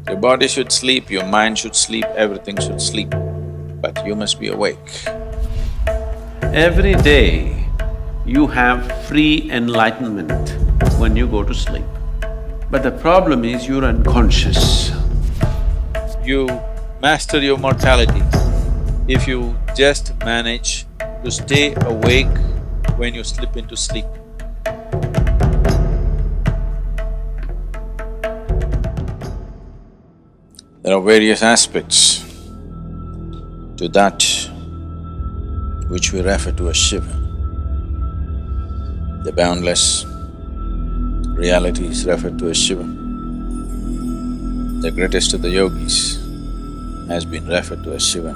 Your body should sleep, your mind should sleep, everything should sleep, but you must be awake. Every day, you have free enlightenment when you go to sleep. But the problem is you're unconscious. You master your mortality if you just manage to stay awake when you slip into sleep. There are various aspects to that which we refer to as Shiva. The boundless reality is referred to as Shiva. The greatest of the yogis has been referred to as Shiva.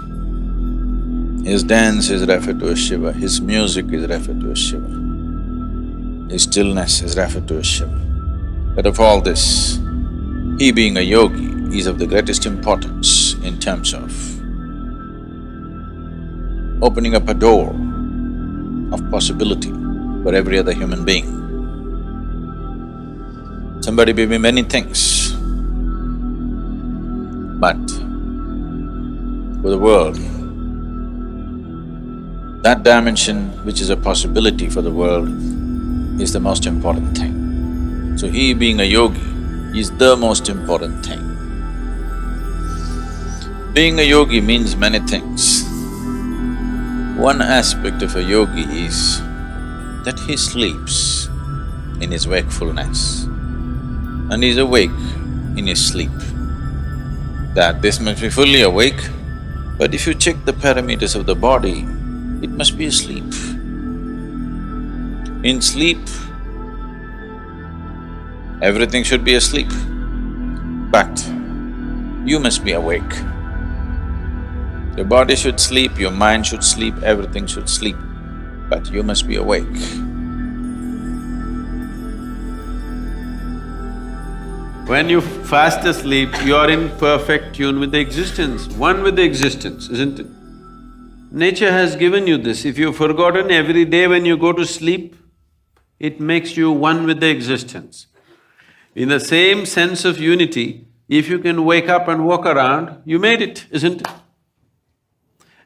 His dance is referred to as Shiva, his music is referred to as Shiva, his stillness is referred to as Shiva. But of all this, he being a yogi is of the greatest importance in terms of opening up a door of possibility for every other human being. Somebody may be many things, but for the world, that dimension which is a possibility for the world is the most important thing. So he being a yogi is the most important thing. Being a yogi means many things. One aspect of a yogi is that he sleeps in his wakefulness and is awake in his sleep. That this must be fully awake, but if you check the parameters of the body, it must be asleep. In sleep, everything should be asleep, but you must be awake. Your body should sleep, your mind should sleep, everything should sleep, but you must be awake. When you fast asleep, you are in perfect tune with the existence, one with the existence, isn't it? Nature has given you this. If you've forgotten, every day when you go to sleep, it makes you one with the existence. In the same sense of unity, if you can wake up and walk around, you made it, isn't it?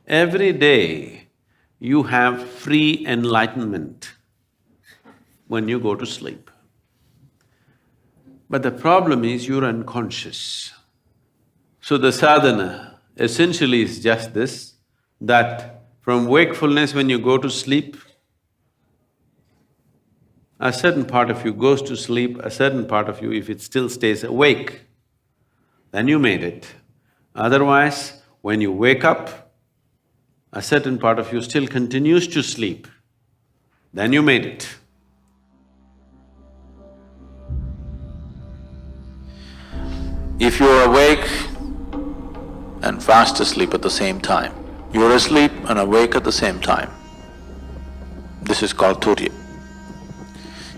Every day, you have free enlightenment when you go to sleep. But the problem is you're unconscious. So the sadhana essentially is just this, that from wakefulness when you go to sleep, a certain part of you goes to sleep, a certain part of you, if it still stays awake, then you made it. Otherwise, when you wake up, a certain part of you still continues to sleep, then you made it. If you are awake and fast asleep at the same time, you are asleep and awake at the same time, this is called turya.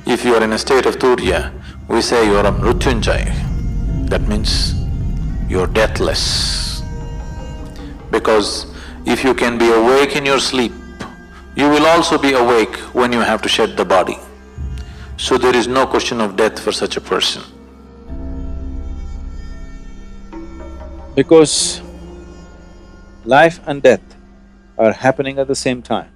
If you are in a state of turya, we say you are a mrityunjay, that means you are deathless. Because if you can be awake in your sleep, you will also be awake when you have to shed the body. So there is no question of death for such a person. Because life and death are happening at the same time.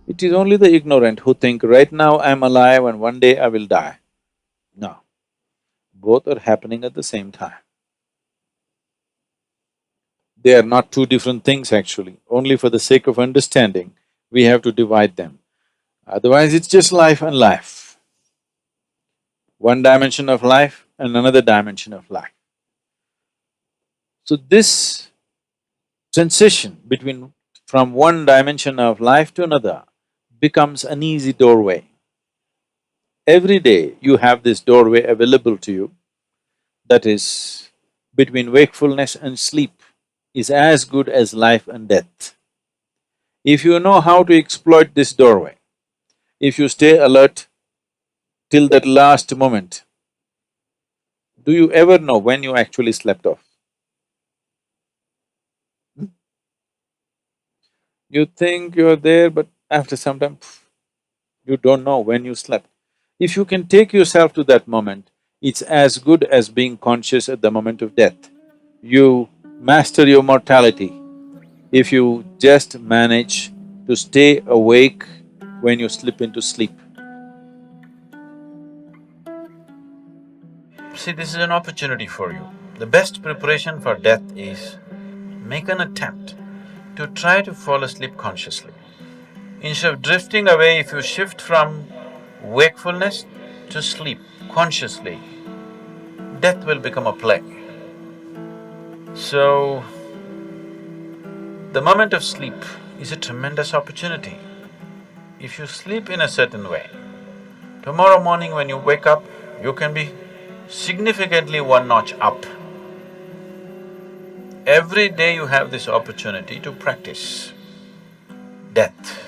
It is only the ignorant who think, right now I'm alive and one day I will die. No, both are happening at the same time. They are not two different things actually, only for the sake of understanding, we have to divide them. Otherwise, it's just life and life. One dimension of life and another dimension of life. So this transition between… from one dimension of life to another becomes an easy doorway. Every day you have this doorway available to you, that is, between wakefulness and sleep is as good as life and death. If you know how to exploit this doorway, if you stay alert till that last moment, do you ever know when you actually slept off? You think you're there, but after some time, you don't know when you slept. If you can take yourself to that moment, It's as good as being conscious at the moment of death. You master your mortality if you just manage to stay awake when you slip into sleep. See, this is an opportunity for you. The best preparation for death is make an attempt to try to fall asleep consciously. Instead of drifting away, if you shift from wakefulness to sleep consciously, death will become a play. So, the moment of sleep is a tremendous opportunity. If you sleep in a certain way, tomorrow morning when you wake up, you can be significantly one notch up. Every day you have this opportunity to practice death.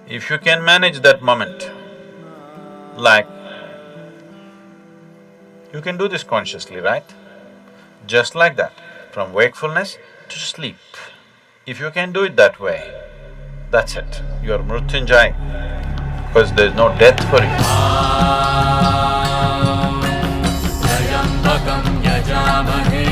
If you can manage that moment, like, you can do this consciously, right? Just like that, from wakefulness to sleep. If you can do it that way, that's it, you're Mrutyunjay, because there's no death for you. Yajambakam yajamahe